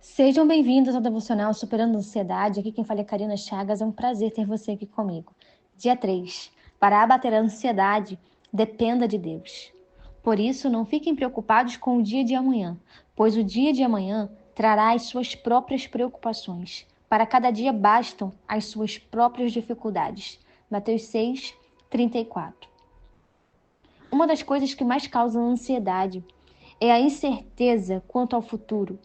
Sejam bem-vindos ao Devocional Superando a Ansiedade. Aqui quem fala é Karina Chagas. É um prazer ter você aqui comigo. Dia 3. Para abater a ansiedade, dependa de Deus. Por isso, não fiquem preocupados com o dia de amanhã, pois o dia de amanhã trará as suas próprias preocupações. Para cada dia bastam as suas próprias dificuldades. Mateus 6, 34. Uma das coisas que mais causam ansiedade é a incerteza quanto ao futuro.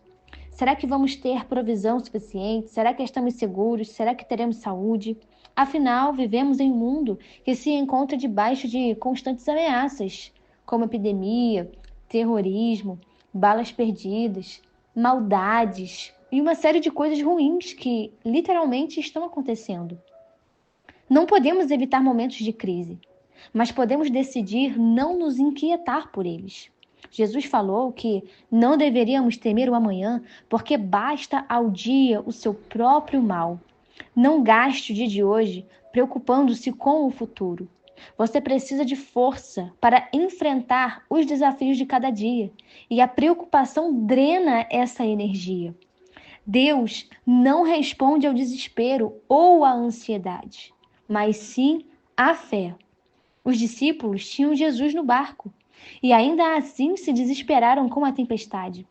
Será que vamos ter provisão suficiente? Será que estamos seguros? Será que teremos saúde? Afinal, vivemos em um mundo que se encontra debaixo de constantes ameaças, como epidemia, terrorismo, balas perdidas, maldades e uma série de coisas ruins que literalmente estão acontecendo. Não podemos evitar momentos de crise, mas podemos decidir não nos inquietar por eles. Jesus falou que não deveríamos temer o amanhã, porque basta ao dia o seu próprio mal. Não gaste o dia de hoje preocupando-se com o futuro. Você precisa de força para enfrentar os desafios de cada dia, e a preocupação drena essa energia. Deus não responde ao desespero ou à ansiedade, mas sim à fé. Os discípulos tinham Jesus no barco e ainda assim se desesperaram com a tempestade.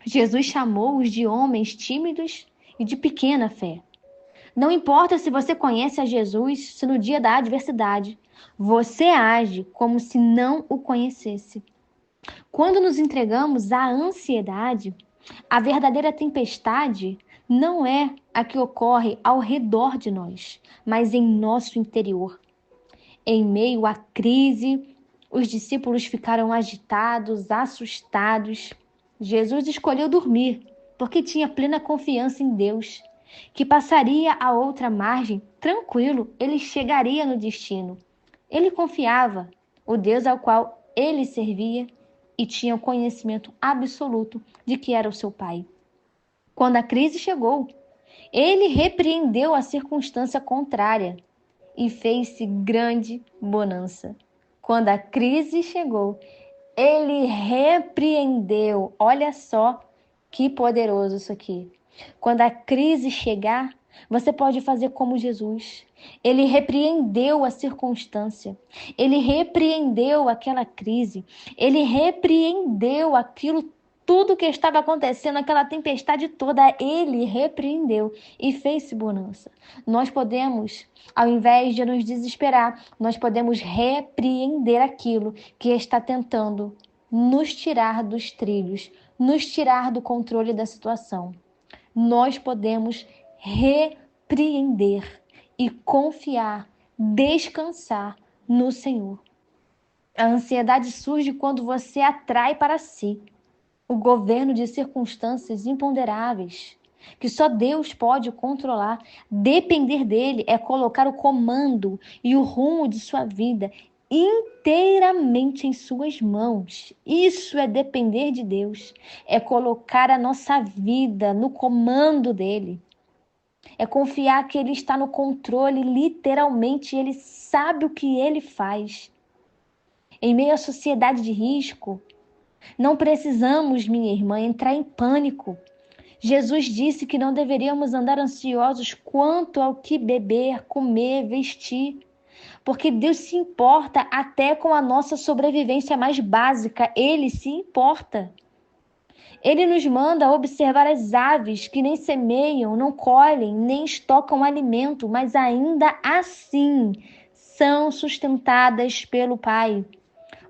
Jesus chamou-os de homens tímidos e de pequena fé. Não importa se você conhece a Jesus, se no dia da adversidade você age como se não o conhecesse. Quando nos entregamos à ansiedade, a verdadeira tempestade não é a que ocorre ao redor de nós, mas em nosso interior. Em meio à crise, os discípulos ficaram agitados, assustados. Jesus escolheu dormir, porque tinha plena confiança em Deus, que passaria a outra margem, tranquilo, ele chegaria no destino. Ele confiava, o Deus ao qual ele servia, e tinha o conhecimento absoluto de que era o seu Pai. Quando a crise chegou, ele repreendeu a circunstância contrária e fez-se grande bonança. Quando a crise chegou, ele repreendeu. Olha só que poderoso isso aqui. Quando a crise chegar, você pode fazer como Jesus. Ele repreendeu a circunstância. Ele repreendeu aquela crise. Ele repreendeu aquilo tudo que estava acontecendo, aquela tempestade toda, ele repreendeu e fez-se bonança. Nós podemos, ao invés de nos desesperar, nós podemos repreender aquilo que está tentando nos tirar dos trilhos, nos tirar do controle da situação. Nós podemos repreender e confiar, descansar no Senhor. A ansiedade surge quando você atrai para si o governo de circunstâncias imponderáveis, que só Deus pode controlar. Depender dele é colocar o comando e o rumo de sua vida inteiramente em suas mãos. Isso é depender de Deus, é colocar a nossa vida no comando dele. É confiar que ele está no controle, literalmente, ele sabe o que ele faz. Em meio à sociedade de risco, não precisamos, minha irmã, entrar em pânico. Jesus disse que não deveríamos andar ansiosos quanto ao que beber, comer, vestir, porque Deus se importa até com a nossa sobrevivência mais básica. Ele se importa. Ele nos manda observar as aves que nem semeiam, não colhem, nem estocam alimento, mas ainda assim são sustentadas pelo Pai.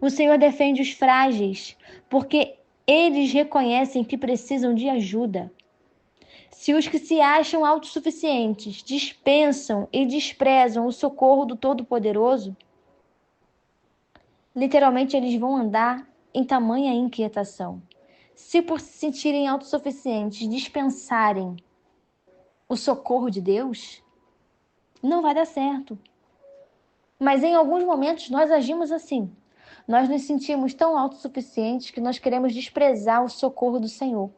O Senhor defende os frágeis, porque eles reconhecem que precisam de ajuda. Se os que se acham autossuficientes dispensam e desprezam o socorro do Todo-Poderoso, literalmente eles vão andar em tamanha inquietação. Se por se sentirem autossuficientes dispensarem o socorro de Deus, não vai dar certo. Mas em alguns momentos nós agimos assim. Nós nos sentimos tão autossuficientes que nós queremos desprezar o socorro do Senhor.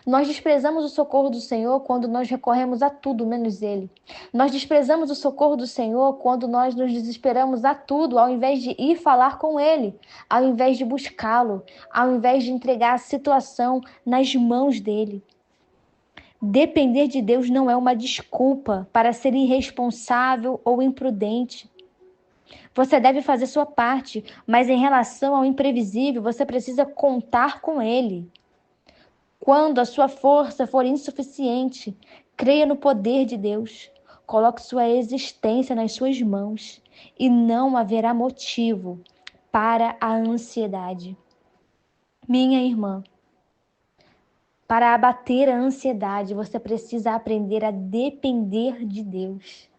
Nós desprezamos o socorro do Senhor quando nós recorremos a tudo menos Ele. Nós desprezamos o socorro do Senhor quando nós nos desesperamos a tudo, ao invés de ir falar com Ele, ao invés de buscá-lo, ao invés de entregar a situação nas mãos dEle. Depender de Deus não é uma desculpa para ser irresponsável ou imprudente. Você deve fazer sua parte, mas em relação ao imprevisível, você precisa contar com Ele. Quando a sua força for insuficiente, creia no poder de Deus. Coloque sua existência nas suas mãos e não haverá motivo para a ansiedade. Minha irmã, para abater a ansiedade, você precisa aprender a depender de Deus.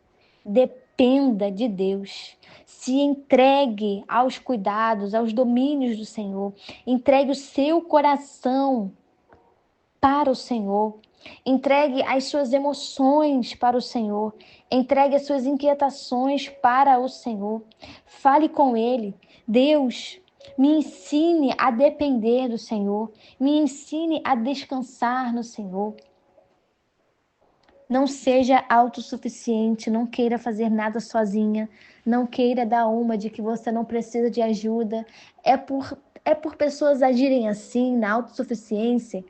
Dependa de Deus. Se entregue aos cuidados, aos domínios do Senhor. Entregue o seu coração para o Senhor. Entregue as suas emoções para o Senhor. Entregue as suas inquietações para o Senhor. Fale com Ele. Deus, me ensine a depender do Senhor. Me ensine a descansar no Senhor. Não seja autossuficiente, não queira fazer nada sozinha, não queira dar uma de que você não precisa de ajuda. É por pessoas agirem assim, na autossuficiência,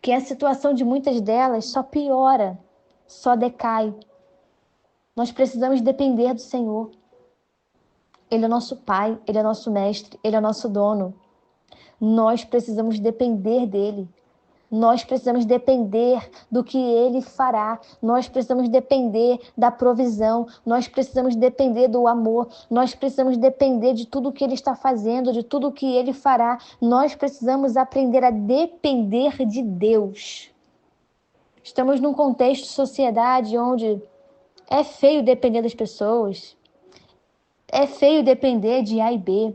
que a situação de muitas delas só piora, só decai. Nós precisamos depender do Senhor. Ele é nosso Pai, Ele é nosso Mestre, Ele é nosso dono. Nós precisamos depender dEle. Nós precisamos depender do que Ele fará. Nós precisamos depender da provisão. Nós precisamos depender do amor. Nós precisamos depender de tudo que Ele está fazendo, de tudo que Ele fará. Nós precisamos aprender a depender de Deus. Estamos num contexto de sociedade onde é feio depender das pessoas. É feio depender de A e B.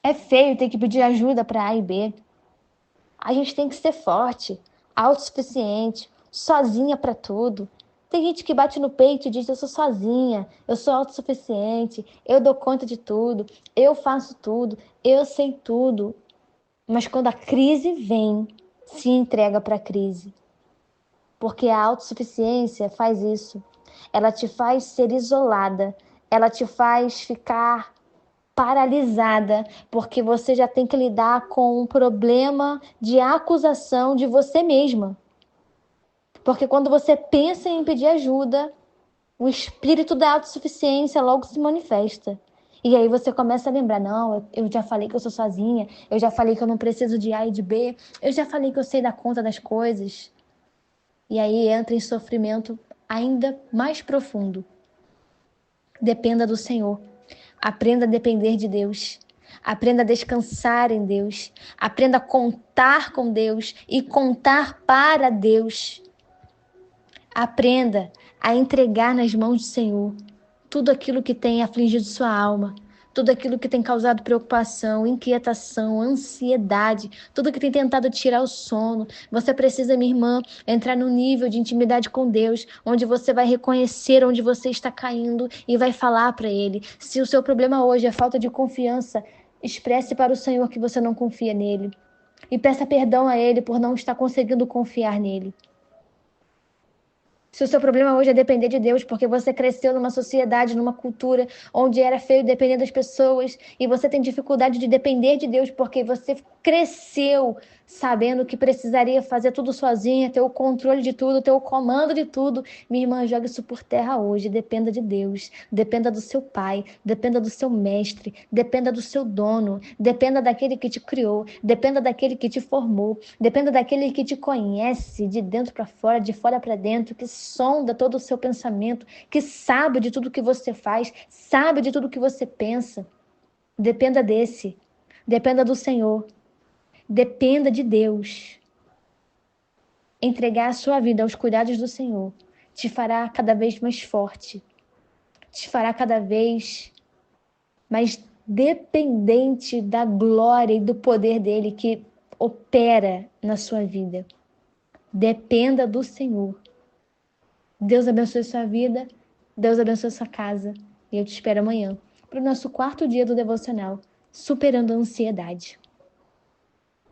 É feio ter que pedir ajuda para A e B. A gente tem que ser forte, autossuficiente, sozinha para tudo. Tem gente que bate no peito e diz: eu sou sozinha, eu sou autossuficiente, eu dou conta de tudo, eu faço tudo, eu sei tudo. Mas quando a crise vem, se entrega para a crise. Porque a autossuficiência faz isso. Ela te faz ser isolada, ela te faz ficar paralisada, porque você já tem que lidar com um problema de acusação de você mesma. Porque quando você pensa em pedir ajuda, o espírito da autossuficiência logo se manifesta. E aí você começa a lembrar: não, eu já falei que eu sou sozinha, eu já falei que eu não preciso de A e de B, eu já falei que eu sei dar conta das coisas. E aí entra em sofrimento ainda mais profundo. Dependa do Senhor. Aprenda a depender de Deus. Aprenda a descansar em Deus. Aprenda a contar com Deus e contar para Deus. Aprenda a entregar nas mãos do Senhor tudo aquilo que tem afligido sua alma, tudo aquilo que tem causado preocupação, inquietação, ansiedade, tudo que tem tentado tirar o sono. Você precisa, minha irmã, entrar num nível de intimidade com Deus, onde você vai reconhecer onde você está caindo e vai falar para Ele. Se o seu problema hoje é falta de confiança, expresse para o Senhor que você não confia nele. E peça perdão a Ele por não estar conseguindo confiar nele. Se o seu problema hoje é depender de Deus, porque você cresceu numa sociedade, numa cultura onde era feio depender das pessoas, e você tem dificuldade de depender de Deus porque você cresceu sabendo que precisaria fazer tudo sozinha, ter o controle de tudo, ter o comando de tudo, minha irmã, joga isso por terra hoje. Dependa de Deus, dependa do seu pai, dependa do seu mestre, dependa do seu dono, dependa daquele que te criou, dependa daquele que te formou, dependa daquele que te conhece de dentro para fora, de fora para dentro, que sonda todo o seu pensamento, que sabe de tudo que você faz, sabe de tudo que você pensa. Dependa desse, dependa do Senhor, dependa de Deus. Entregar a sua vida aos cuidados do Senhor te fará cada vez mais forte, te fará cada vez mais dependente da glória e do poder dele que opera na sua vida. Dependa do Senhor. Deus abençoe sua vida, Deus abençoe sua casa, e eu te espero amanhã para o nosso quarto dia do devocional, Superando a Ansiedade.